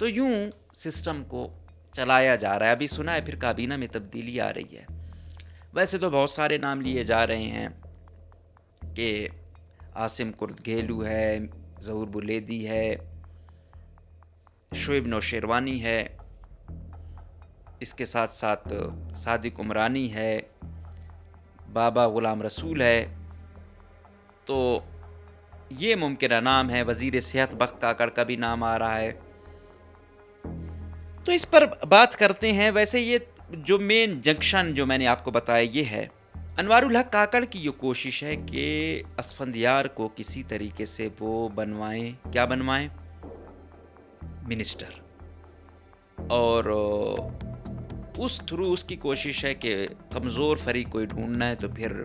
تو یوں سسٹم کو چلایا جا رہا ہے. ابھی سنا ہے پھر کابینہ میں تبدیلی آ رہی ہے. ویسے تو بہت سارے نام لیے جا رہے ہیں کہ عاصم کرد گھیلو ہے, ظہور بلیدی ہے, شعیب نوشیروانی ہے, اس کے ساتھ ساتھ صادق عمرانی ہے, بابا غلام رسول ہے. تو یہ ممکنہ نام ہے. وزیر صحت بخت کاکڑ کا بھی نام آ رہا ہے. تو اس پر بات کرتے ہیں. ویسے یہ جو مین جنکشن جو میں نے آپ کو بتایا یہ ہے. انوار الحق کاکڑ کی یہ کوشش ہے کہ اسفندیار کو کسی طریقے سے وہ بنوائیں, کیا بنوائیں, منسٹر. اور اس تھرو اس کی کوشش ہے کہ کمزور فریق کوئی ڈھونڈنا ہے تو پھر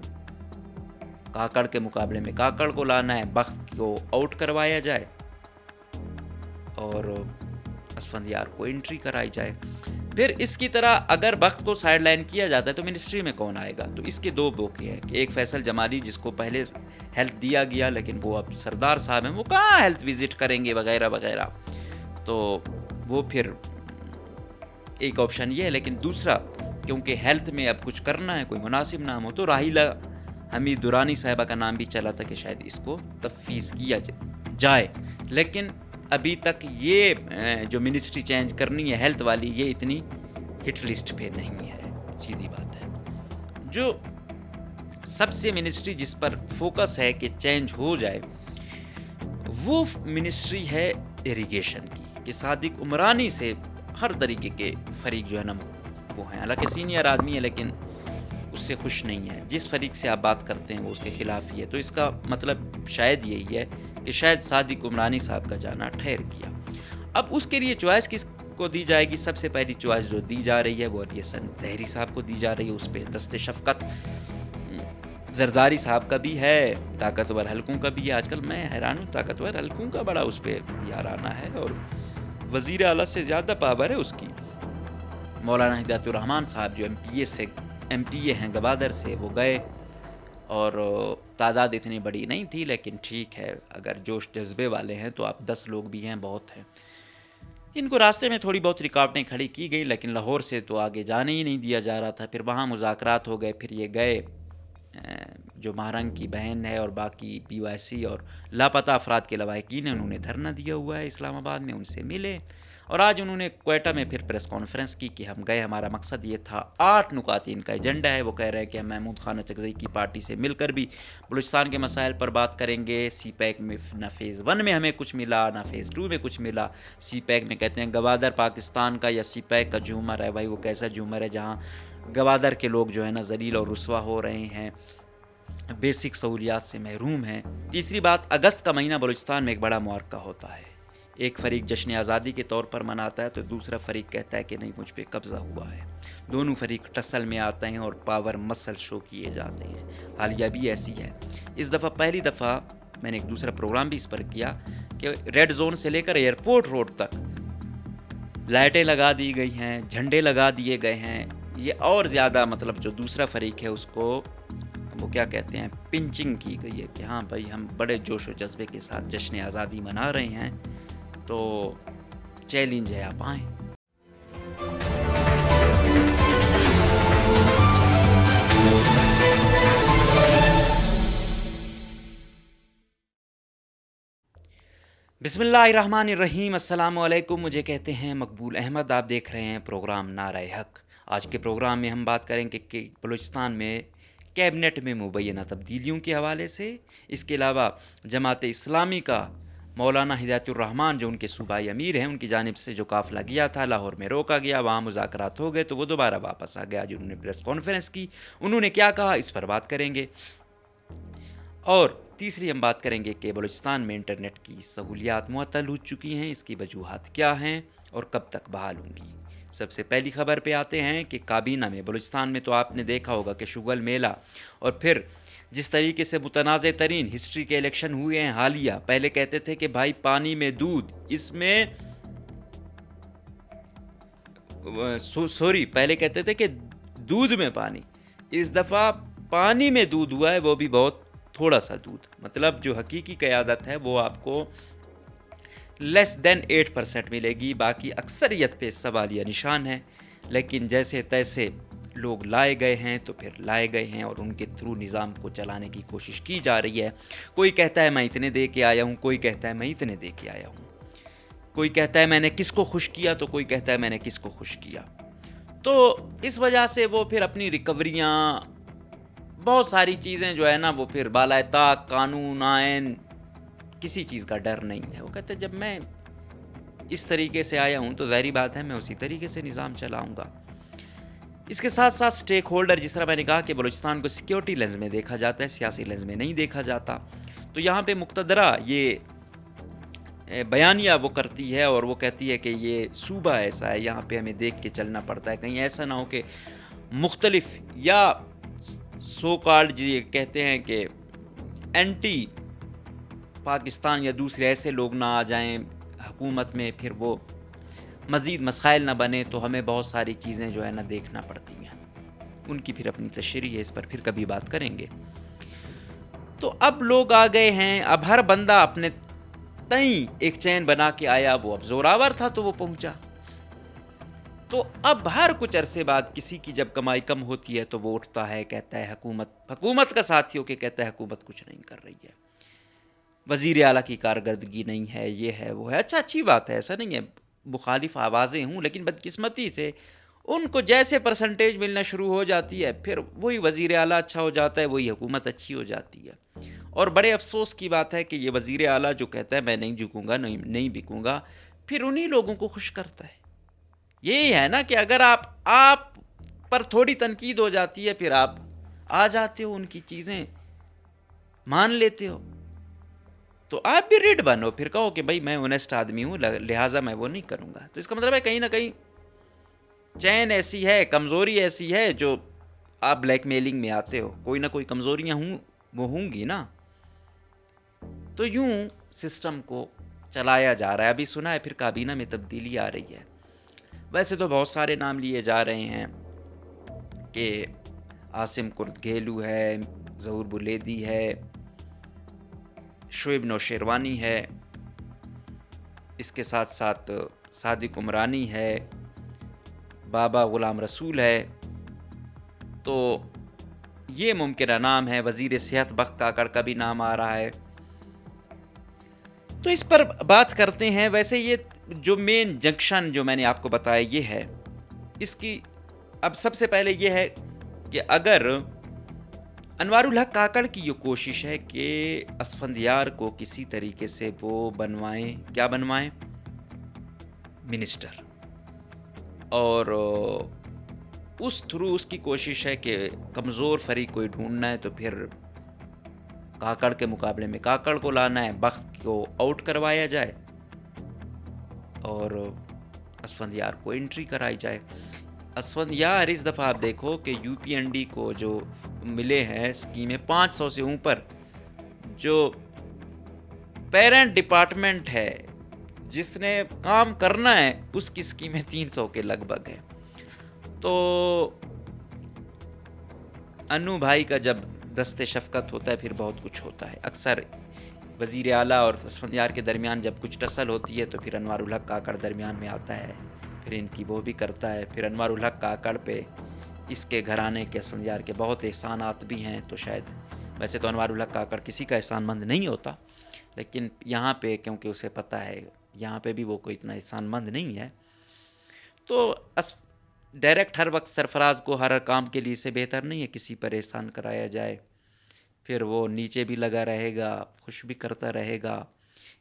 کاکڑ کے مقابلے میں کاکڑ کو لانا ہے, بخت کو آؤٹ کروایا جائے اور اسفندیار کو انٹری کرائی جائے. پھر اس کی طرح اگر بخت کو سائیڈ لائن کیا جاتا ہے تو منسٹری میں کون آئے گا؟ تو اس کے دو موقع ہیں کہ ایک فیصل جمالی جس کو پہلے ہیلتھ دیا گیا لیکن وہ اب سردار صاحب ہیں, وہ کہاں ہیلتھ وزٹ کریں گے وغیرہ وغیرہ, تو وہ پھر ایک آپشن یہ ہے. لیکن دوسرا کیونکہ ہیلتھ میں اب کچھ کرنا ہے, کوئی مناسب نام ہو, تو راحیلہ حمید درانی صاحبہ کا نام بھی چلا تھا کہ شاید اس کو تفویض کیا جائے. لیکن ابھی تک یہ جو منسٹری چینج کرنی ہے ہیلتھ والی, یہ اتنی ہٹ لسٹ پہ نہیں ہے. سیدھی بات ہے. جو سب سے منسٹری جس پر فوکس ہے کہ چینج ہو جائے وہ منسٹری ہے ایریگیشن کی, کہ صادق عمرانی سے ہر طریقے کے فریق جو ہے نا وہ ہیں. حالانکہ سینئر آدمی ہے لیکن اس سے خوش نہیں ہے. جس فریق سے آپ بات کرتے ہیں وہ اس کے خلاف ہی ہے. تو اس کا مطلب شاید یہی ہے کہ شاید صادق عمرانی صاحب کا جانا ٹھہر گیا. اب اس کے لیے چوائس کس کو دی جائے گی؟ سب سے پہلی چوائس جو دی جا رہی ہے وہ علی حسن زہری صاحب کو دی جا رہی ہے. اس پہ دست شفقت زرداری صاحب کا بھی ہے, طاقتور حلقوں کا بھی ہے. آج کل میں حیران ہوں, طاقتور حلقوں کا بڑا اس پہ یارانہ ہے اور وزیر اعلیٰ سے زیادہ پاور ہے اس کی. مولانا ہدایت الرحمان صاحب جو ایم پی اے ہیں گوادر سے, وہ گئے اور تعداد اتنی بڑی نہیں تھی لیکن ٹھیک ہے, اگر جوش جذبے والے ہیں تو آپ 10 لوگ بھی ہیں بہت ہیں. ان کو راستے میں تھوڑی بہت رکاوٹیں کھڑی کی گئی لیکن لاہور سے تو آگے جانے ہی نہیں دیا جا رہا تھا. پھر وہاں مذاکرات ہو گئے, پھر یہ گئے, جو مہرنگ کی بہن ہے اور باقی پی وائی سی اور لاپتہ افراد کے لواحقین ہیں, انہوں نے دھرنا دیا ہوا ہے اسلام آباد میں, ان سے ملے اور آج انہوں نے کوئٹہ میں پھر پریس کانفرنس کی کہ ہم گئے, ہمارا مقصد یہ تھا. 8 نکات ان کا ایجنڈا ہے. وہ کہہ رہے ہیں کہ ہم محمود خان اچکزئی کی پارٹی سے مل کر بھی بلوچستان کے مسائل پر بات کریں گے. سی پیک میں نہ فیز 1 میں ہمیں کچھ ملا نہ فیز 2 میں کچھ ملا. سی پیک میں کہتے ہیں گوادر پاکستان کا یا سی پیک کا جھومر ہے. بھائی وہ کیسا جھومر ہے جہاں گوادر کے لوگ جو ہے نا ذلیل اور رسوا ہو رہے ہیں, بیسک سہولیات سے محروم ہیں. تیسری بات, اگست کا مہینہ بلوچستان میں ایک بڑا معرکہ ہوتا ہے. ایک فریق جشن آزادی کے طور پر مناتا ہے تو دوسرا فریق کہتا ہے کہ نہیں مجھ پہ قبضہ ہوا ہے. دونوں فریق ٹسل میں آتے ہیں اور پاور مسل شو کیے جاتے ہیں. حالیہ بھی ایسی ہے. اس دفعہ پہلی دفعہ میں نے ایک دوسرا پروگرام بھی اس پر کیا کہ ریڈ زون سے لے کر ایئرپورٹ روڈ تک لائٹیں لگا دی گئی ہیں, جھنڈے لگا دیے گئے ہیں. یہ اور زیادہ مطلب جو دوسرا فریق ہے اس کو وہ کیا کہتے ہیں, پنچنگ کی گئی ہے کہ ہاں بھائی ہم بڑے جوش و جذبے کے ساتھ جشن آزادی منا رہے ہیں, تو چیلنج ہے آپ آئیں. بسم اللہ الرحمن الرحیم. السلام علیکم. مجھے کہتے ہیں مقبول احمد. آپ دیکھ رہے ہیں پروگرام نعرہ حق. آج کے پروگرام میں ہم بات کریں کہ بلوچستان میں کیبنٹ میں مبینہ تبدیلیوں کے حوالے سے, اس کے علاوہ جماعت اسلامی کا مولانا ہدایت الرحمان جو ان کے صوبائی امیر ہیں, ان کی جانب سے جو قافلہ گیا تھا لاہور میں روکا گیا, وہاں مذاکرات ہو گئے تو وہ دوبارہ واپس آ گیا. جو انہوں نے پریس کانفرنس کی, انہوں نے کیا کہا, اس پر بات کریں گے. اور تیسری ہم بات کریں گے کہ بلوچستان میں انٹرنیٹ کی سہولیات معطل ہو چکی ہیں, اس کی وجوہات کیا ہیں اور کب تک بحال ہوں گی. سب سے پہلی خبر پہ آتے ہیں کہ کابینہ میں بلوچستان میں تو آپ نے دیکھا ہوگا کہ شغل میلہ اور پھر جس طریقے سے متنازع ترین ہسٹری کے الیکشن ہوئے ہیں حالیہ. پہلے کہتے تھے کہ بھائی پانی میں دودھ, اس میں پہلے کہتے تھے کہ دودھ میں پانی, اس دفعہ پانی میں دودھ ہوا ہے, وہ بھی بہت تھوڑا سا دودھ. مطلب جو حقیقی قیادت ہے وہ آپ کو لیس دین 8% ملے گی، باقی اکثریت پہ سوالیہ نشان ہے۔ لیکن جیسے تیسے لوگ لائے گئے ہیں تو پھر لائے گئے ہیں، اور ان کے تھرو نظام کو چلانے کی کوشش کی جا رہی ہے۔ کوئی کہتا ہے میں اتنے دے کے آیا ہوں، کوئی کہتا ہے میں اتنے دے کے آیا ہوں، کوئی کہتا ہے میں نے کس کو خوش کیا، تو کوئی کہتا ہے میں نے کس کو خوش کیا۔ تو اس وجہ سے وہ پھر اپنی ریکوریاں، بہت ساری چیزیں جو ہے نا، وہ پھر بالائے طاق قانون آئین کسی چیز کا ڈر نہیں ہے۔ وہ کہتے ہیں جب میں اس طریقے سے آیا ہوں تو ظاہری بات ہے میں اسی طریقے سے نظام چلاؤں گا۔ اس کے ساتھ ساتھ سٹیک ہولڈر، جس طرح میں نے کہا کہ بلوچستان کو سیکیورٹی لینز میں دیکھا جاتا ہے، سیاسی لینز میں نہیں دیکھا جاتا، تو یہاں پہ مقتدرہ یہ بیانیہ وہ کرتی ہے، اور وہ کہتی ہے کہ یہ صوبہ ایسا ہے، یہاں پہ ہمیں دیکھ کے چلنا پڑتا ہے، کہیں ایسا نہ ہو کہ مختلف یا سو کالڈ جی کہتے ہیں کہ اینٹی پاکستان یا دوسرے ایسے لوگ نہ آ جائیں حکومت میں، پھر وہ مزید مسائل نہ بنے، تو ہمیں بہت ساری چیزیں جو ہے نا دیکھنا پڑتی ہیں۔ ان کی پھر اپنی تشریح ہے، اس پر پھر کبھی بات کریں گے۔ تو اب لوگ آ گئے ہیں، اب ہر بندہ اپنے تئیں ایک چین بنا کے آیا، وہ اب زوراور تھا تو وہ پہنچا۔ تو اب ہر کچھ عرصے بعد کسی کی جب کمائی کم ہوتی ہے تو وہ اٹھتا ہے، کہتا ہے حکومت کا ساتھی ہو کے کہتا ہے حکومت کچھ نہیں کر رہی ہے، وزیر اعلیٰ کی کارکردگی نہیں ہے، یہ ہے وہ ہے۔ اچھا، اچھی بات ہے، ایسا نہیں ہے، مخالف آوازیں ہوں، لیکن بدقسمتی سے ان کو جیسے پرسنٹیج ملنا شروع ہو جاتی ہے، پھر وہی وزیر اعلیٰ اچھا ہو جاتا ہے، وہی حکومت اچھی ہو جاتی ہے۔ اور بڑے افسوس کی بات ہے کہ یہ وزیر اعلیٰ جو کہتا ہے میں نہیں جھکوں گا، نہیں بکوں گا، پھر انہی لوگوں کو خوش کرتا ہے۔ یہی ہے نا کہ اگر آپ پر تھوڑی تنقید ہو جاتی ہے، پھر آپ آ جاتے ہو، ان کی چیزیں مان لیتے ہو، تو آپ بھی ریڈ بنو، پھر کہو کہ بھائی میں اونیسٹ آدمی ہوں، لہٰذا میں وہ نہیں کروں گا۔ تو اس کا مطلب ہے کہیں نہ کہیں چین ایسی ہے، کمزوری ایسی ہے، جو آپ بلیک میلنگ میں آتے ہو، کوئی نہ کوئی کمزوریاں ہوں گی نا۔ تو یوں سسٹم کو چلایا جا رہا ہے۔ ابھی سنا ہے پھر کابینہ میں تبدیلی آ رہی ہے۔ ویسے تو بہت سارے نام لیے جا رہے ہیں کہ عاصم کرد گھیلو ہے، ظہور بلیدی ہے، شعیب نوشیروانی ہے، اس کے ساتھ ساتھ صادق عمرانی ہے، بابا غلام رسول ہے، تو یہ ممکنہ نام ہے۔ وزیر صحت بخت کاکڑ کا بھی نام آ رہا ہے، تو اس پر بات کرتے ہیں۔ ویسے یہ جو مین جنکشن جو میں نے آپ کو بتایا یہ ہے، اس کی اب سب سے پہلے یہ ہے کہ اگر انوار الحق کاکڑ کی یہ کوشش ہے کہ اسفندیار کو کسی طریقے سے وہ بنوائیں منسٹر، اور اس تھرو اس کی کوشش ہے کہ کمزور فریق کوئی ڈھونڈنا ہے تو پھر کاکڑ کے مقابلے میں کاکڑ کو لانا ہے، بخت کو آؤٹ کروایا جائے اور اسفندیار کو انٹری کرائی جائے۔ اسفندیار اس دفعہ آپ دیکھو کہ یو پی این ڈی کو جو ملے ہیں اسکیمیں 500 سے اوپر، جو پیرنٹ ڈپارٹمنٹ ہے جس نے کام کرنا ہے اس کی اسکیمیں 300 کے لگ بھگ ہیں۔ تو انو بھائی کا جب دست شفقت ہوتا ہے پھر بہت کچھ ہوتا ہے۔ اکثر وزیر اعلیٰ اور اسفندیار کے درمیان جب کچھ ٹسل ہوتی ہے تو پھر انوار الحق کاکڑ درمیان میں آتا ہے، پھر ان کی وہ بھی کرتا ہے۔ پھر انوار الحق کاکڑ پہ اس کے گھرانے کے اسفندیار کے بہت احسانات بھی ہیں، تو شاید ویسے تو انوار الحق کاکڑ کسی کا احسان مند نہیں ہوتا، لیکن یہاں پہ کیونکہ اسے پتہ ہے یہاں پہ بھی وہ کوئی اتنا احسان مند نہیں ہے، تو ڈائریکٹ ہر وقت سرفراز کو ہر کام کے لیے سے بہتر نہیں ہے کسی پر احسان کرایا جائے، پھر وہ نیچے بھی لگا رہے گا، خوش بھی کرتا رہے گا،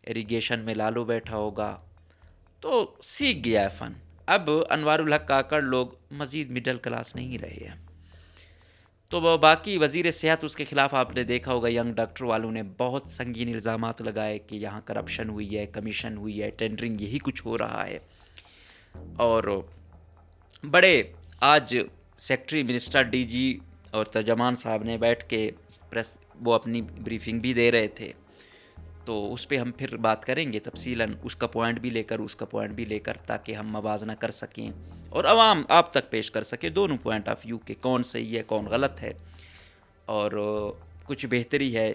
ایریگیشن میں لالو بیٹھا ہوگا، تو سیکھ گیا ہے فن۔ اب انوار الحق کاکڑ لوگ مزید مڈل کلاس نہیں رہے ہیں، تو وہ باقی وزیر صحت اس کے خلاف آپ نے دیکھا ہوگا، ینگ ڈاکٹر والوں نے بہت سنگین الزامات لگائے کہ یہاں کرپشن ہوئی ہے، کمیشن ہوئی ہے، ٹینڈرنگ، یہی کچھ ہو رہا ہے۔ اور بڑے آج سیکٹری منسٹر ڈی جی اور ترجمان صاحب نے بیٹھ کے وہ اپنی بریفنگ بھی دے رہے تھے، تو اس پہ ہم پھر بات کریں گے تفصیلاً، اس کا پوائنٹ بھی لے کر تاکہ ہم موازنہ کر سکیں اور عوام آپ تک پیش کر سکے دونوں پوائنٹ آف ویو کے، کون صحیح ہے کون غلط ہے، اور کچھ بہتری ہے۔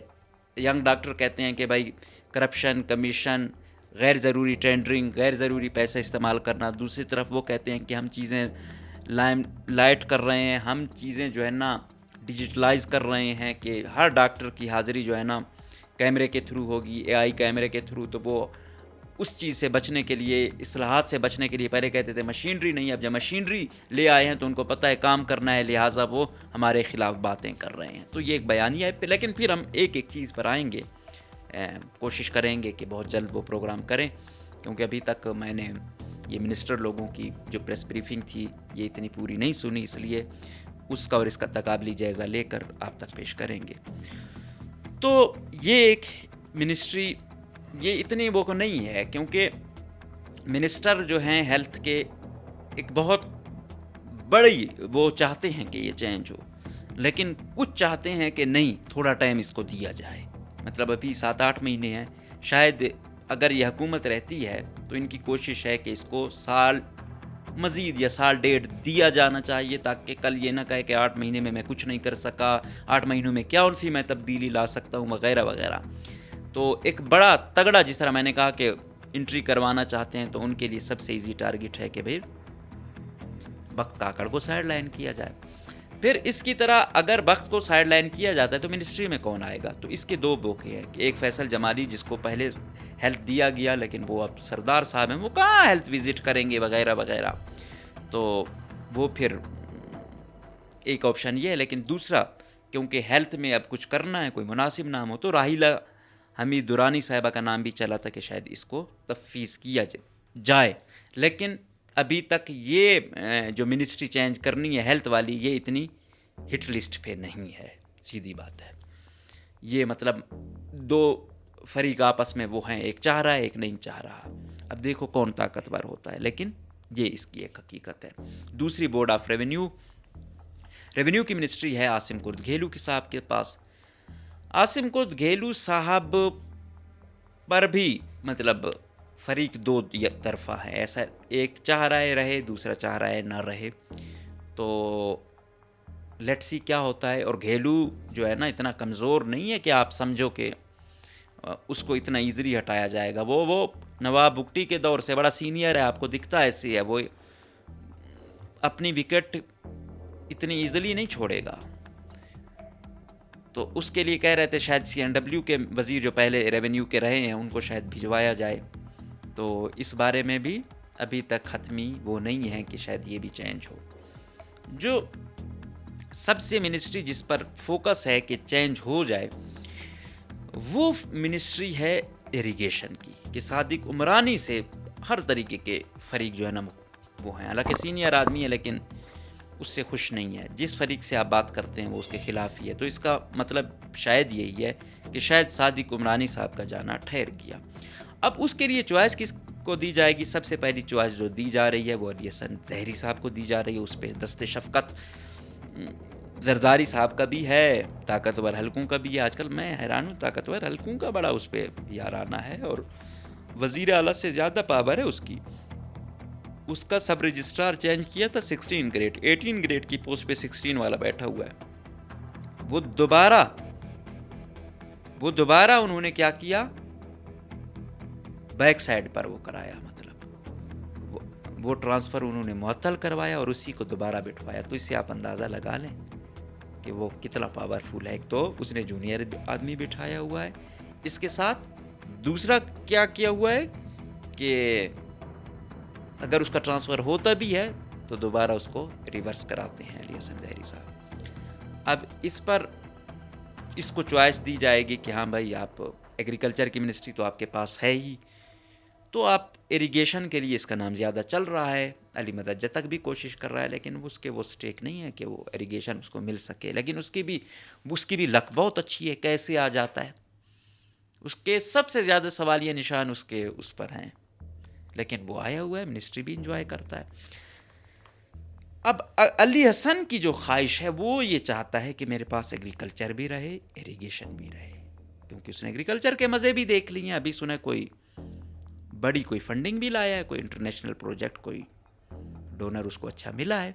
ینگ ڈاکٹر کہتے ہیں کہ بھائی کرپشن، کمیشن غیر ضروری ٹینڈرنگ، غیر ضروری پیسہ استعمال کرنا. دوسری طرف وہ کہتے ہیں کہ ہم چیزیں لائٹ کر رہے ہیں، ہم چیزیں جو ہے نا ڈیجیٹلائز کر رہے ہیں کہ ہر ڈاکٹر کی حاضری جو ہے نا کیمرے کے تھرو ہوگی، اے آئی کیمرے کے تھرو. تو وہ اس چیز سے بچنے کے لیے، اصلاحات سے بچنے کے لیے پہلے کہتے تھے مشینری نہیں، اب جب مشینری لے آئے ہیں تو ان کو پتہ ہے کام کرنا ہے، لہٰذا وہ ہمارے خلاف باتیں کر رہے ہیں. تو یہ ایک بیانیہ ہے. لیکن پھر ہم ایک ایک چیز پر آئیں گے، کوشش کریں گے کہ بہت جلد وہ پروگرام کریں، کیونکہ ابھی تک میں نے یہ منسٹر لوگوں کی جو پریس بریفنگ تھی یہ اتنی پوری نہیں سنی، اس لیے اس کا اور اس کا تقابلی جائزہ لے کر آپ تک پیش کریں گے. تو یہ ایک منسٹری یہ اتنی وہ کو نہیں ہے، کیونکہ منسٹر جو ہیں ہیلتھ کے ایک بہت بڑی وہ چاہتے ہیں کہ یہ چینج ہو، لیکن کچھ چاہتے ہیں کہ نہیں تھوڑا ٹائم اس کو دیا جائے. مطلب ابھی 7-8 مہینے ہیں، شاید اگر یہ حکومت رہتی ہے تو ان کی کوشش ہے کہ اس کو سال مزید یا سال ڈیڑھ دیا جانا چاہیے، تاکہ کل یہ نہ کہے کہ 8 مہینے میں کچھ نہیں کر سکا، 8 مہینوں میں کیا سی میں تبدیلی لا سکتا ہوں وغیرہ وغیرہ. تو ایک بڑا تگڑا، جس طرح میں نے کہا کہ انٹری کروانا چاہتے ہیں تو ان کے لیے سب سے ایزی ٹارگٹ ہے کہ بھئی بخت کاکڑ کو سائیڈ لائن کیا جائے. پھر اس کی طرح اگر بخت کو سائیڈ لائن کیا جاتا ہے تو منسٹری میں کون آئے گا؟ تو اس کے دو موقع ہیں کہ ایک فیصل جمالی جس کو پہلے ہیلتھ دیا گیا، لیکن وہ اب سردار صاحب ہیں، وہ کہاں ہیلتھ وزٹ کریں گے وغیرہ وغیرہ. تو وہ پھر ایک آپشن یہ ہے. لیکن دوسرا، کیونکہ ہیلتھ میں اب کچھ کرنا ہے، کوئی مناسب نام ہو، تو راحیلہ حمید درانی صاحبہ کا نام بھی چلا تھا کہ شاید اس کو تفویض کیا جائے. لیکن ابھی تک یہ جو منسٹری چینج کرنی ہے ہیلتھ والی، یہ اتنی ہٹ لسٹ پہ نہیں ہے. سیدھی بات ہے، یہ مطلب دو فریق آپس میں وہ ہیں، ایک چاہ رہا ہے ایک نہیں چاہ رہا. اب دیکھو کون طاقتور ہوتا ہے، لیکن یہ اس کی ایک حقیقت ہے. دوسری بورڈ آف ریونیو کی منسٹری ہے عاصم کرد گھیلو کے صاحب کے پاس. عاصم کرد گھیلو صاحب پر بھی مطلب فریق دو طرفہ ہے. ایسا ایک چاہ رہا ہے رہے، دوسرا چاہ رہا ہے نہ رہے. تو لیٹ سی کیا ہوتا ہے. اور گھیلو جو ہے نا اتنا کمزور نہیں ہے کہ آپ سمجھو کہ اس کو اتنا ایزلی ہٹایا جائے گا. وہ نواب بگٹی کے دور سے بڑا سینئر ہے، آپ کو دکھتا ایسی ہے. وہ اپنی وکٹ اتنی ایزلی نہیں چھوڑے گا. تو اس کے لیے کہہ رہے تھے شاید CNW کے وزیر جو پہلے ریونیو کے رہے ہیں ان کو شاید بھجوایا جائے. تو اس بارے میں بھی ابھی تک حتمی وہ نہیں ہے کہ شاید یہ بھی چینج ہو. جو سب سے منسٹری جس پر فوکس ہے کہ چینج ہو جائے وہ منسٹری ہے ایریگیشن کی، کہ صادق عمرانی سے ہر طریقے کے فریق جو ہے نا وہ ہیں. حالانکہ سینئر آدمی ہے لیکن اس سے خوش نہیں ہے. جس فریق سے آپ بات کرتے ہیں وہ اس کے خلاف ہی ہے. تو اس کا مطلب شاید یہی ہے کہ شاید صادق عمرانی صاحب کا جانا ٹھہر گیا. اب اس کے لیے چوائس کس کو دی جائے گی؟ سب سے پہلی چوائس جو دی جا رہی ہے وہ علی حسن زہری صاحب کو دی جا رہی ہے. اس پہ دست شفقت زرداری صاحب کا بھی ہے، طاقتور حلقوں کا بھی ہے. آج کل میں حیران ہوں، طاقتور حلقوں کا بڑا اس پہ یارانہ ہے، اور وزیر اعلیٰ سے زیادہ پاور ہے اس کی. اس کا سب رجسٹرار چینج کیا تھا 16 گریڈ، 18 گریڈ کی پوسٹ پہ 16 والا بیٹھا ہوا ہے. وہ دوبارہ انہوں نے کیا کیا، بیک سائڈ پر وہ کرایا. مطلب وہ ٹرانسفر انہوں نے معطل کروایا اور اسی کو دوبارہ بٹھوایا. تو اس سے آپ اندازہ لگا لیں کہ وہ کتنا پاورفل ہے. ایک تو اس نے جونیئر آدمی بٹھایا ہوا ہے، اس کے ساتھ دوسرا کیا ہوا ہے کہ اگر اس کا ٹرانسفر ہوتا بھی ہے تو دوبارہ اس کو ریورس کراتے ہیں علی حسن زہری صاحب. اب اس پر اس کو چوائس دی جائے گی کہ ہاں بھائی آپ ایگریکلچر کی منسٹری تو آپ کے پاس ہے ہی، تو آپ ایریگیشن کے لیے اس کا نام زیادہ چل رہا ہے. علی مدد تک بھی کوشش کر رہا ہے لیکن اس کے وہ سٹیک نہیں ہے کہ وہ ایریگیشن اس کو مل سکے. لیکن اس کی بھی لک بہت اچھی ہے، کیسے آ جاتا ہے. اس کے سب سے زیادہ سوالیہ نشان اس پر ہیں، لیکن وہ آیا ہوا ہے، منسٹری بھی انجوائے کرتا ہے. اب علی حسن کی جو خواہش ہے وہ یہ چاہتا ہے کہ میرے پاس ایگریکلچر بھی رہے، ایریگیشن بھی رہے، کیونکہ اس نے ایگریکلچر کے مزے بھی دیکھ لیے ہیں. ابھی سنا کوئی بڑی کوئی فنڈنگ بھی لایا ہے، کوئی انٹرنیشنل پروجیکٹ، کوئی ڈونر اس کو اچھا ملا ہے.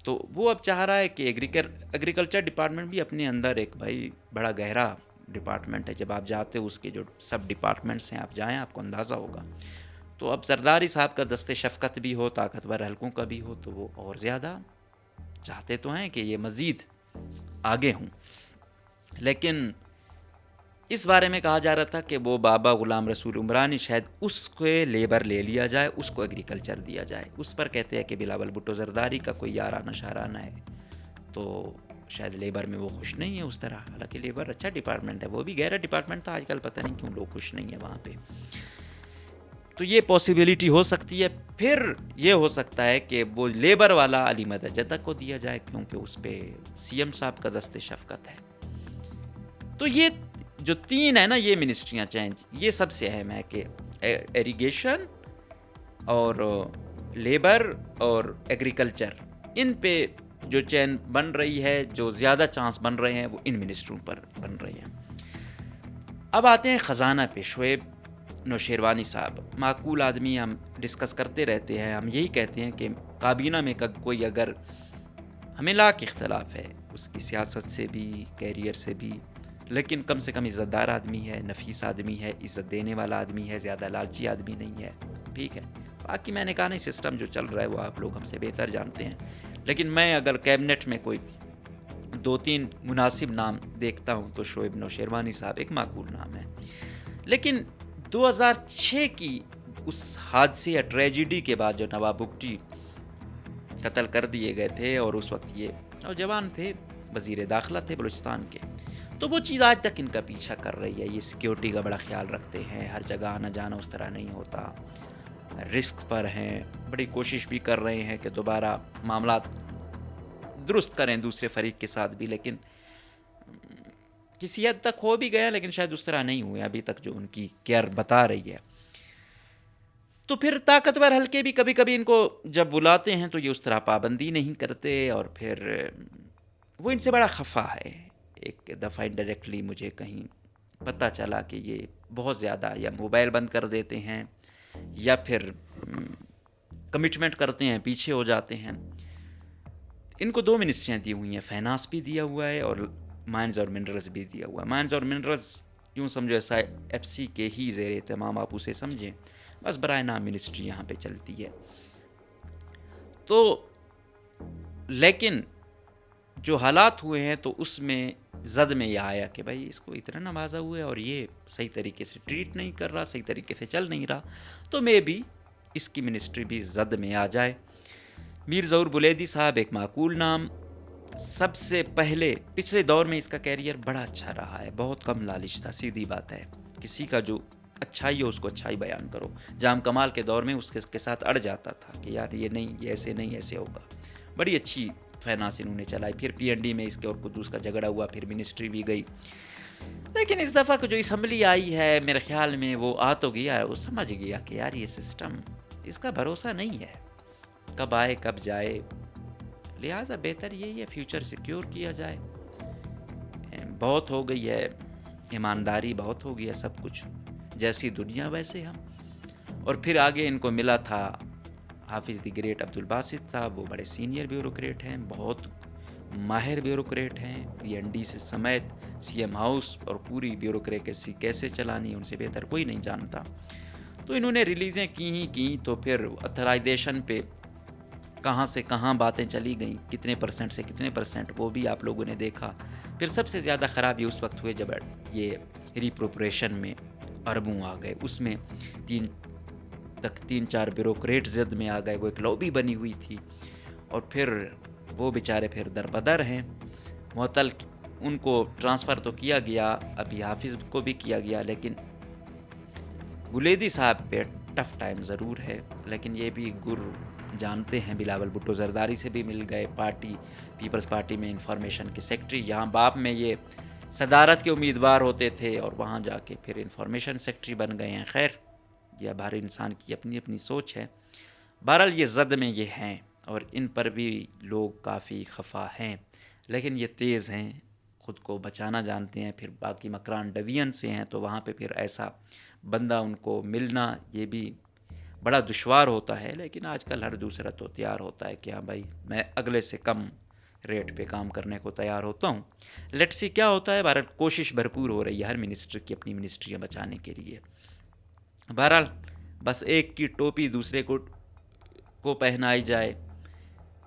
تو وہ اب چاہ رہا ہے کہ ایگریکلچر ڈپارٹمنٹ بھی اپنے اندر ایک بھائی بڑا گہرا ڈپارٹمنٹ ہے. جب آپ جاتے ہو اس کے جو سب ڈپارٹمنٹس ہیں آپ جائیں آپ کو اندازہ ہوگا. تو اب زرداری صاحب کا دست شفقت بھی ہو, طاقتور حلقوں کا بھی ہو, تو وہ اور زیادہ چاہتے تو ہیں کہ یہ مزید آگے ہوں. لیکن اس بارے میں کہا جا رہا تھا کہ وہ بابا غلام رسول عمرانی شاید اس کو لیبر لے لیا جائے, اس کو ایگریکلچر دیا جائے. اس پر کہتے ہیں کہ بلاول بھٹو زرداری کا کوئی یارانہ شارانہ ہے, تو شاید لیبر میں وہ خوش نہیں ہے اس طرح. حالانکہ لیبر اچھا ڈپارٹمنٹ ہے, وہ بھی گہرا ڈپارٹمنٹ تھا, آج کل پتہ نہیں کیوں لوگ خوش نہیں ہیں وہاں پہ. تو یہ پاسبلٹی ہو سکتی ہے. پھر یہ ہو سکتا ہے کہ وہ لیبر والا علی مدد جدہ کو دیا جائے, کیونکہ اس پہ سی ایم صاحب کا دست شفقت ہے. تو یہ جو 3 ہے نا, یہ منسٹریاں چینج, یہ سب سے اہم ہے کہ ایریگیشن اور لیبر اور ایگریکلچر, ان پہ جو چین بن رہی ہے, جو زیادہ چانس بن رہے ہیں وہ ان منسٹروں پر بن رہے ہیں. اب آتے ہیں خزانہ پہ. شعیب نوشیروانی صاحب معقول آدمی, ہم ڈسکس کرتے رہتے ہیں. ہم یہی کہتے ہیں کہ کابینہ میں کوئی اگر ہمیں لاکھ اختلاف ہے اس کی سیاست سے بھی, کیریئر سے بھی, لیکن کم سے کم عزت دار آدمی ہے, نفیس آدمی ہے, عزت دینے والا آدمی ہے, زیادہ لالچی آدمی نہیں ہے, ٹھیک ہے. باقی میں نے کہا نہیں, سسٹم جو چل رہا ہے وہ آپ لوگ ہم سے بہتر جانتے ہیں. لیکن میں اگر کیبنٹ میں کوئی 2-3 مناسب نام دیکھتا ہوں تو شعیب نوشیروانی صاحب ایک معقول نام ہے. لیکن 2006 کی اس حادثے یا ٹریجڈی کے بعد جو نواب بگٹی قتل کر دیے گئے تھے, اور اس وقت یہ نوجوان تھے, وزیر داخلہ تھے بلوچستان کے, تو وہ چیز آج تک ان کا پیچھا کر رہی ہے. یہ سیکیورٹی کا بڑا خیال رکھتے ہیں, ہر جگہ آنا جانا اس طرح نہیں ہوتا, رسک پر ہیں, بڑی کوشش بھی کر رہے ہیں کہ دوبارہ معاملات درست کریں دوسرے فریق کے ساتھ بھی, لیکن کسی حد تک ہو بھی گیا, لیکن شاید اس طرح نہیں ہوئے ابھی تک جو ان کی کیئر بتا رہی ہے. تو پھر طاقتور حلقے بھی کبھی کبھی ان کو جب بلاتے ہیں تو یہ اس طرح پابندی نہیں کرتے, اور پھر وہ ان سے بڑا خفا ہے. ایک دفعہ انڈائریکٹلی مجھے کہیں پتہ چلا کہ یہ بہت زیادہ یا موبائل بند کر دیتے ہیں یا پھر کمٹمنٹ کرتے ہیں, پیچھے ہو جاتے ہیں. ان کو 2 منسٹریاں دی ہوئی ہیں, فائنانس بھی دیا ہوا ہے اور مائنز اور منرلز بھی دیا ہوا ہے. مائنز اور منرلز یوں سمجھو ایسا ایف سی کے ہی زیر اہتمام آپ اسے سمجھیں, بس برائے نام منسٹری یہاں پہ چلتی ہے. تو لیکن جو حالات ہوئے ہیں تو اس میں زد میں یہ آیا کہ بھائی اس کو اتنا نوازا ہوا ہے اور یہ صحیح طریقے سے ٹریٹ نہیں کر رہا, صحیح طریقے سے چل نہیں رہا, تو میں بھی اس کی منسٹری بھی زد میں آ جائے. میر ظہور بلیدی صاحب ایک معقول نام. سب سے پہلے پچھلے دور میں اس کا کیریئر بڑا اچھا رہا ہے, بہت کم لالچ تھا, سیدھی بات ہے. کسی کا جو اچھائی ہو اس کو اچھائی بیان کرو. جام کمال کے دور میں اس کے ساتھ اڑ جاتا تھا کہ یار یہ نہیں, یہ ایسے نہیں, ایسے ہوگا. بڑی اچھی فائنانس انہوں نے چلائی. پھر پی این ڈی میں اس کے اور قدوس کا جھگڑا ہوا, پھر منسٹری بھی گئی. لیکن اس دفعہ جو اسمبلی آئی ہے میرے خیال میں وہ آ تو گیا ہے, وہ سمجھ گیا کہ یار یہ سسٹم اس کا بھروسہ نہیں ہے, کب آئے کب جائے. لہٰذا بہتر یہی ہے فیوچر سیکیور کیا جائے. بہت ہو گئی ہے ایمانداری, بہت ہو گیا سب کچھ, جیسی دنیا ویسے ہم. اور پھر آگے ان کو ملا تھا حافظ دی گریٹ عبد الباسط صاحب. وہ بڑے سینئر بیوروکریٹ ہیں, بہت ماہر بیوروکریٹ ہیں, پی این ڈی سے سمیت سی ایم ہاؤس اور پوری بیوروکریسی کیسے چلانی ان سے بہتر کوئی نہیں جانتا. تو انہوں نے ریلیزیں کی ہی کی, تو پھر اتھرائزیشن پہ کہاں سے کہاں باتیں چلی گئیں, کتنے پرسنٹ سے کتنے پرسنٹ, وہ بھی آپ لوگوں نے دیکھا. پھر سب سے زیادہ خرابی اس وقت ہوئے جب یہ ریپروپریشن میں اربوں آ گئے. اس میں 3-4 بیوروکریٹ زد میں آ گئے, وہ ایک لابی بنی ہوئی تھی, اور پھر وہ بیچارے پھر دربدر ہیں. معطل ان کو ٹرانسفر تو کیا گیا, ابھی حافظ کو بھی کیا گیا, لیکن بلیدی صاحب پہ ٹف ٹائم ضرور ہے. لیکن یہ بھی گر جانتے ہیں, بلاول بھٹو زرداری سے بھی مل گئے, پارٹی پیپلز پارٹی میں انفارمیشن کے سیکٹری, یہاں باپ میں یہ صدارت کے امیدوار ہوتے تھے اور وہاں جا کے پھر انفارمیشن سیکٹری بن گئے ہیں. خیر یہ ہر انسان کی اپنی اپنی سوچ ہے. بہرحال یہ زد میں یہ ہیں اور ان پر بھی لوگ کافی خفا ہیں, لیکن یہ تیز ہیں, خود کو بچانا جانتے ہیں. پھر باقی مکران ڈویژن سے ہیں تو وہاں پہ پھر ایسا بندہ ان کو ملنا یہ بھی بڑا دشوار ہوتا ہے. لیکن آج کل ہر دوسرا تو تیار ہوتا ہے کہ ہاں بھائی میں اگلے سے کم ریٹ پہ کام کرنے کو تیار ہوتا ہوں. لیٹ سی کیا ہوتا ہے. بہرحال کوشش بھرپور ہو رہی ہے ہر منسٹر کی اپنی منسٹریاں بچانے کے لیے. بہرحال بس ایک کی ٹوپی دوسرے کو پہنائی جائے,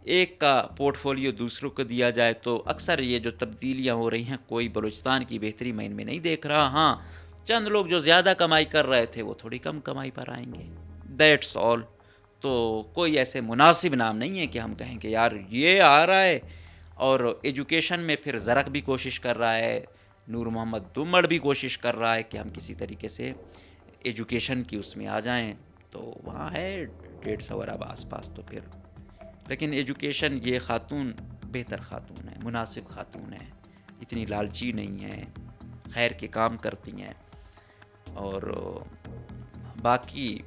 ایک کا پورٹ فولیو دوسروں کو دیا جائے, تو اکثر یہ جو تبدیلیاں ہو رہی ہیں کوئی بلوچستان کی بہتری میں ان میں نہیں دیکھ رہا. ہاں, چند لوگ جو زیادہ کمائی کر رہے تھے وہ تھوڑی کم کمائی پر آئیں گے, دیٹس آل. تو کوئی ایسے مناسب نام نہیں ہے کہ ہم کہیں کہ یار یہ آ رہا ہے. اور ایجوکیشن میں پھر زرق بھی کوشش کر رہا ہے, نور محمد دمڑ بھی کوشش کر رہا ہے کہ ہم کسی طریقے سے ایجوکیشن کی اس میں آ جائیں, تو وہاں ہے 150 ارب آس پاس. تو پھر لیکن ایجوکیشن یہ خاتون بہتر خاتون ہے, مناسب خاتون ہے, اتنی لالچی نہیں ہے, خیر کے کام کرتی ہیں, اور باقی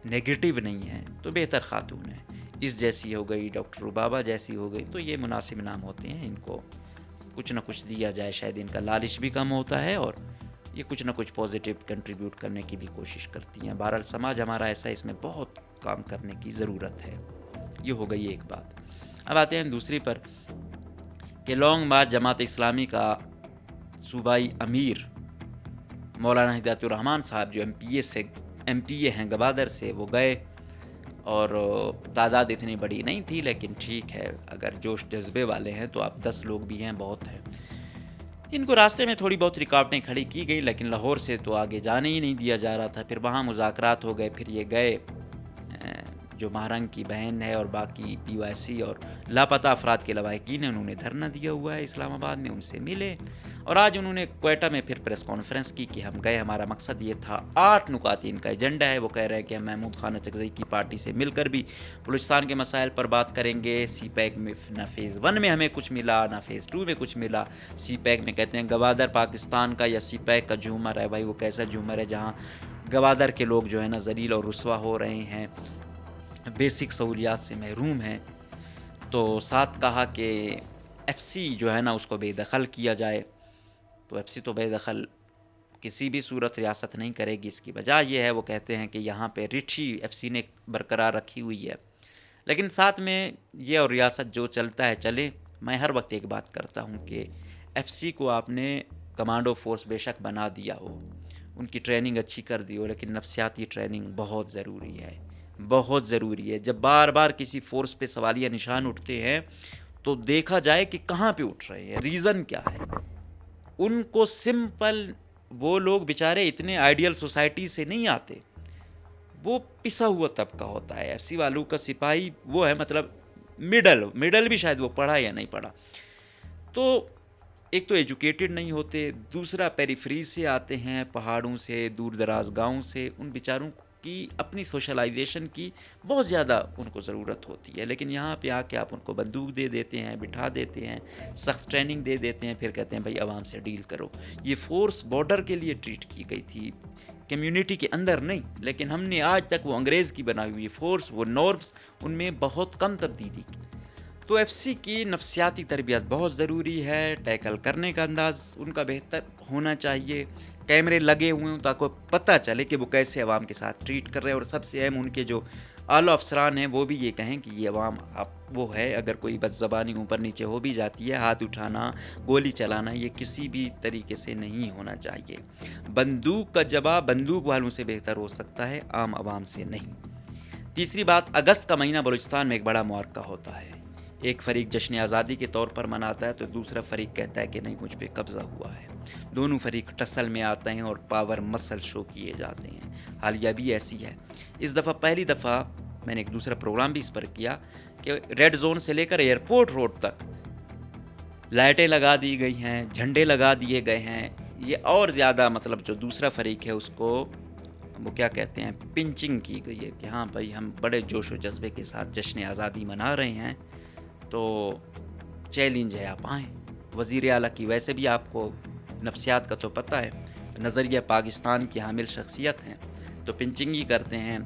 نگیٹو نہیں ہے, تو بہتر خاتون ہے. اس جیسی ہو گئی, ڈاکٹر ربابہ جیسی ہو گئی, تو یہ مناسب نام ہوتے ہیں. ان کو کچھ نہ کچھ دیا جائے, شاید ان کا لالچ بھی کم ہوتا ہے اور یہ کچھ نہ کچھ پازیٹیو کنٹریبیوٹ کرنے کی بھی کوشش کرتی ہیں. بہرحال سماج ہمارا ایسا, اس میں بہت کام کرنے کی ضرورت ہے. یہ ہو گئی ایک بات. اب آتے ہیں دوسری پر کہ لانگ مارچ جماعت اسلامی کا صوبائی امیر مولانا ہدایت الرحمان صاحب جو ایم پی اے ہیں گوادر سے, وہ گئے, اور تعداد اتنی بڑی نہیں تھی, لیکن ٹھیک ہے, اگر جوش جذبے والے ہیں تو آپ 10 لوگ بھی ہیں, بہت ہے. ان کو راستے میں تھوڑی بہت رکاوٹیں کھڑی کی گئی, لیکن لاہور سے تو آگے جانے ہی نہیں دیا جا رہا تھا. پھر وہاں مذاکرات ہو گئے, پھر یہ گئے, جو مہرنگ کی بہن ہے اور باقی پی وائی سی اور لاپتہ افراد کے لواحقین ہیں, انہوں نے دھرنا دیا ہوا ہے اسلام آباد میں, ان سے ملے, اور آج انہوں نے کوئٹہ میں پھر پریس کانفرنس کی کہ ہم گئے, ہمارا مقصد یہ تھا. 8 نکات ان کا ایجنڈا ہے. وہ کہہ رہے ہیں کہ ہم محمود خان اچکزئی کی پارٹی سے مل کر بھی بلوچستان کے مسائل پر بات کریں گے. سی پیک میں نہ فیز 1 میں ہمیں کچھ ملا, نہ فیز 2 میں کچھ ملا. سی پیک میں کہتے ہیں گوادر پاکستان کا یا سی پیک کا جھومر ہے. بھائی وہ کیسا جھومر ہے جہاں گوادر کے لوگ جو ہے نا ذلیل اور رسوا ہو رہے ہیں, بیسک سہولیات سے محروم ہیں. تو ساتھ کہا کہ ایف سی جو ہے نا اس کو بے دخل کیا جائے. تو ایف سی تو بے دخل کسی بھی صورت ریاست نہیں کرے گی. اس کی وجہ یہ ہے, وہ کہتے ہیں کہ یہاں پہ رٹ ہی ایف سی نے برقرار رکھی ہوئی ہے, لیکن ساتھ میں یہ اور ریاست جو چلتا ہے چلے. میں ہر وقت ایک بات کرتا ہوں کہ ایف سی کو آپ نے کمانڈو فورس بے شک بنا دیا ہو, ان کی ٹریننگ اچھی کر دی ہو, لیکن نفسیاتی ٹریننگ بہت ضروری ہے, بہت ضروری ہے. جب بار بار کسی فورس پہ سوالیہ نشان اٹھتے ہیں تو دیکھا جائے کہ کہاں پہ اٹھ رہے ہیں, ریزن کیا ہے. ان کو سمپل, وہ لوگ بیچارے اتنے آئیڈیل سوسائٹی سے نہیں آتے, وہ پسا ہوا طبقہ ہوتا ہے. ایف سی والوں کا سپاہی وہ ہے, مطلب مڈل بھی شاید وہ پڑھا یا نہیں پڑھا. تو ایک تو ایجوکیٹڈ نہیں ہوتے, دوسرا پیریفریز سے آتے ہیں, پہاڑوں سے, دور دراز گاؤں سے. ان بیچاروں کی اپنی سوشلائزیشن کی بہت زیادہ ان کو ضرورت ہوتی ہے, لیکن یہاں پہ آ کے آپ ان کو بندوق دے دیتے ہیں, بٹھا دیتے ہیں, سخت ٹریننگ دے دیتے ہیں, پھر کہتے ہیں بھائی عوام سے ڈیل کرو. یہ فورس بارڈر کے لیے ٹریٹ کی گئی تھی, کمیونٹی کے اندر نہیں. لیکن ہم نے آج تک وہ انگریز کی بنائی ہوئی فورس, وہ نارمز, ان میں بہت کم تبدیلی کی. تو ایف سی کی نفسیاتی تربیت بہت ضروری ہے, ٹیکل کرنے کا انداز ان کا بہتر ہونا چاہیے, کیمرے لگے ہوئے ہوں تاکہ پتہ چلے کہ وہ کیسے عوام کے ساتھ ٹریٹ کر رہے ہیں. اور سب سے اہم ان کے جو اعلیٰ افسران ہیں وہ بھی یہ کہیں کہ یہ عوام وہ ہے, اگر کوئی بد زبانی اوپر نیچے ہو بھی جاتی ہے, ہاتھ اٹھانا, گولی چلانا, یہ کسی بھی طریقے سے نہیں ہونا چاہیے. بندوق کا جواب بندوق والوں سے بہتر ہو سکتا ہے, عام عوام سے نہیں. تیسری بات, اگست کا مہینہ بلوچستان میں ایک بڑا معرکہ ہوتا ہے. ایک فریق جشن آزادی کے طور پر مناتا ہے, تو دوسرا فریق کہتا ہے کہ نہیں مجھ پہ قبضہ ہوا ہے. دونوں فریق ٹسل میں آتے ہیں اور پاور مسل شو کیے جاتے ہیں. حالیہ بھی ایسی ہے. اس دفعہ پہلی دفعہ میں نے ایک دوسرا پروگرام بھی اس پر کیا کہ ریڈ زون سے لے کر ایئرپورٹ روڈ تک لائٹیں لگا دی گئی ہیں, جھنڈے لگا دیے گئے ہیں. یہ اور زیادہ مطلب جو دوسرا فریق ہے اس کو وہ کیا کہتے ہیں, پنچنگ کی گئی ہے کہ ہاں بھائی ہم بڑے جوش و جذبے کے ساتھ جشن آزادی منا رہے ہیں, تو چیلنج ہے آپ آئیں. وزیر اعلیٰ کی ویسے بھی آپ کو نفسیات کا تو پتہ ہے, نظریہ پاکستان کی حامل شخصیت ہیں, تو پنچنگ ہی کرتے ہیں.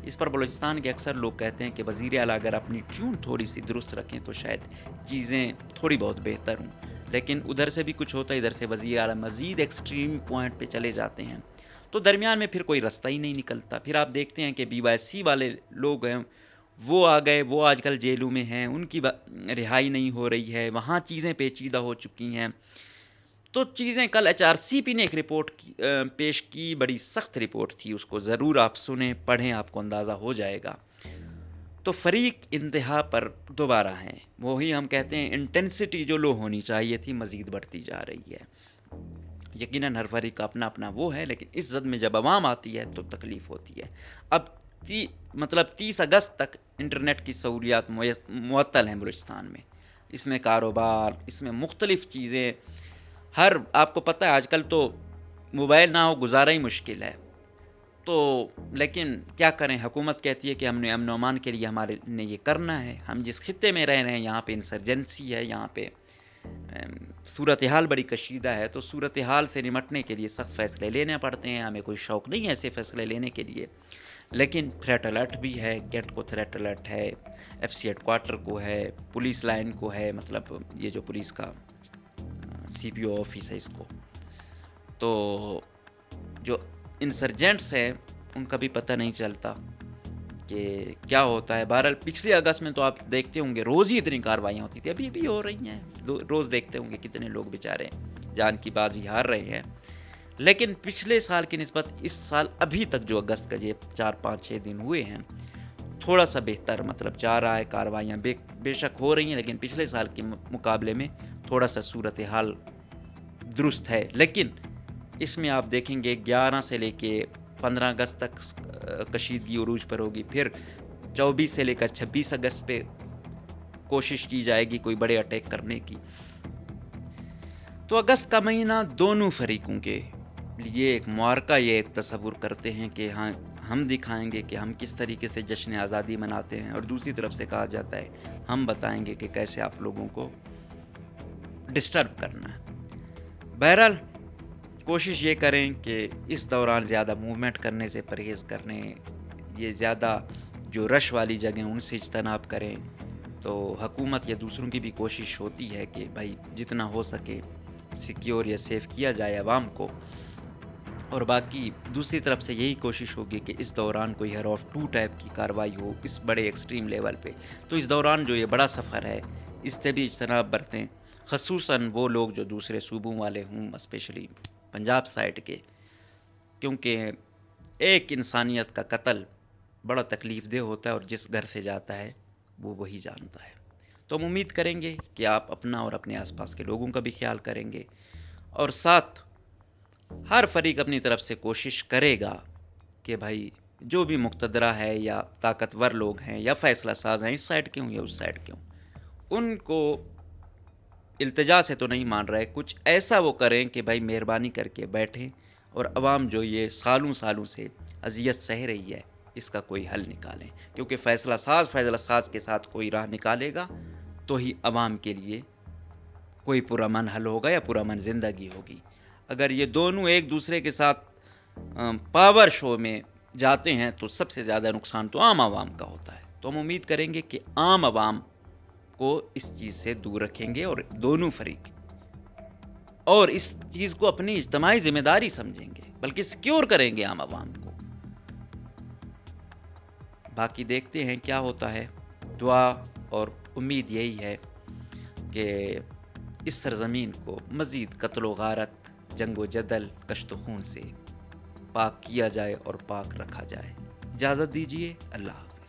اس پر بلوچستان کے اکثر لوگ کہتے ہیں کہ وزیر اعلیٰ اگر اپنی ٹیون تھوڑی سی درست رکھیں تو شاید چیزیں تھوڑی بہت بہتر ہوں, لیکن ادھر سے بھی کچھ ہوتا ہے, ادھر سے وزیر اعلیٰ مزید ایکسٹریم پوائنٹ پہ چلے جاتے ہیں, تو درمیان میں پھر کوئی رستہ ہی نہیں نکلتا. پھر آپ دیکھتے ہیں کہ بی وائی سی والے لوگ ہیں وہ آ گئے، وہ آج کل جیلوں میں ہیں، ان کی رہائی نہیں ہو رہی ہے، وہاں چیزیں پیچیدہ ہو چکی ہیں. تو چیزیں کل ایچ آر سی پی نے ایک رپورٹ پیش کی، بڑی سخت رپورٹ تھی، اس کو ضرور آپ سنیں پڑھیں، آپ کو اندازہ ہو جائے گا. تو فریق انتہا پر دوبارہ ہیں، وہی ہم کہتے ہیں انٹینسٹی جو لو ہونی چاہیے تھی مزید بڑھتی جا رہی ہے. یقیناً ہر فریق کا اپنا اپنا وہ ہے، لیکن اس زد میں جب عوام آتی ہے تو تکلیف ہوتی ہے. اب 30 اگست تک انٹرنیٹ کی سہولیات معطل ہیں بلوچستان میں. اس میں کاروبار، اس میں مختلف چیزیں، آپ کو پتہ ہے آج کل تو موبائل نہ ہو گزارا ہی مشکل ہے. تو لیکن کیا کریں، حکومت کہتی ہے کہ ہم نے امن و امان کے لیے ہمارے نے یہ کرنا ہے. ہم جس خطے میں رہ رہے ہیں یہاں پہ انسرجنسی ہے، یہاں پہ صورتحال بڑی کشیدہ ہے. تو صورتحال سے نمٹنے کے لیے سخت فیصلے لینے پڑتے ہیں. ہمیں کوئی شوق نہیں ہے ایسے فیصلے لینے کے لیے، لیکن تھریٹ الرٹ بھی ہے. کینٹ کو تھریٹ الرٹ ہے، ایف سی ہیڈ کوارٹر کو ہے، پولیس لائن کو ہے، مطلب یہ جو پولیس کا سی پی او آفس ہے اس کو. تو جو انسرجنٹس ہیں ان کا بھی پتہ نہیں چلتا کہ کیا ہوتا ہے. بہرحال پچھلے اگست میں تو آپ دیکھتے ہوں گے روز ہی اتنی کاروائیاں ہوتی تھیں، ابھی بھی ہو رہی ہیں. روز دیکھتے ہوں گے کتنے لوگ بیچارے جان کی بازی ہار رہے ہیں. لیکن پچھلے سال کی نسبت اس سال ابھی تک جو اگست کا یہ 4-5-6 دن ہوئے ہیں تھوڑا سا بہتر مطلب جا رہا ہے. کاروائیاں بے شک ہو رہی ہیں، لیکن پچھلے سال کے مقابلے میں تھوڑا سا صورتحال درست ہے. لیکن اس میں آپ دیکھیں گے 11 سے لے کے 15 اگست تک کشیدگی عروج پر ہوگی، پھر 24 سے لے کر 26 اگست پہ کوشش کی جائے گی کوئی بڑے اٹیک کرنے کی. تو اگست کا مہینہ دونوں فریقوں کے لیے ایک معرکہ یہ ایک تصور کرتے ہیں کہ ہاں ہم دکھائیں گے کہ ہم کس طریقے سے جشن آزادی مناتے ہیں، اور دوسری طرف سے کہا جاتا ہے ہم بتائیں گے کہ کیسے آپ لوگوں کو ڈسٹرب کرنا ہے. بہرحال کوشش یہ کریں کہ اس دوران زیادہ موومنٹ کرنے سے پرہیز کریں، یہ زیادہ جو رش والی جگہیں ان سے اجتناب کریں. تو حکومت یا دوسروں کی بھی کوشش ہوتی ہے کہ بھائی جتنا ہو سکے سیکیور یا سیف کیا جائے عوام کو. اور باقی دوسری طرف سے یہی کوشش ہوگی کہ اس دوران کوئی ہیئر آف 2 ٹائپ کی کارروائی ہو اس بڑے ایکسٹریم لیول پہ. تو اس دوران جو یہ بڑا سفر ہے اس سے بھی اجتناب برتیں، خصوصاً وہ لوگ جو دوسرے صوبوں والے ہوں، اسپیشلی پنجاب سائڈ کے، کیونکہ ایک انسانیت کا قتل بڑا تکلیف دہ ہوتا ہے اور جس گھر سے جاتا ہے وہ وہی جانتا ہے. تو ہم امید کریں گے کہ آپ اپنا اور اپنے آس پاس کے لوگوں کا بھی خیال کریں گے، اور ساتھ ہر فریق اپنی طرف سے کوشش کرے گا کہ بھائی جو بھی مقتدرہ ہے یا طاقتور لوگ ہیں یا فیصلہ ساز ہیں اس سائڈ کے ہوں یا اس سائڈ کے ہوں، ان کو التجا سے تو نہیں مان رہے، کچھ ایسا وہ کریں کہ بھائی مہربانی کر کے بیٹھیں اور عوام جو یہ سالوں سے اذیت سہ رہی ہے اس کا کوئی حل نکالیں. کیونکہ فیصلہ ساز کے ساتھ کوئی راہ نکالے گا تو ہی عوام کے لیے کوئی پرامن حل ہوگا یا پرامن زندگی ہوگی. اگر یہ دونوں ایک دوسرے کے ساتھ پاور شو میں جاتے ہیں تو سب سے زیادہ نقصان تو عام عوام کا ہوتا ہے. تو ہم امید کریں گے کہ عام عوام کو اس چیز سے دور رکھیں گے اور دونوں فریق اور اس چیز کو اپنی اجتماعی ذمہ داری سمجھیں گے، بلکہ سیکیور کریں گے عام عوام کو. باقی دیکھتے ہیں کیا ہوتا ہے. دعا اور امید یہی ہے کہ اس سرزمین کو مزید قتل و غارت، جنگ و جدل، کشت و خون سے پاک کیا جائے اور پاک رکھا جائے. اجازت دیجیے، اللہ حافظ.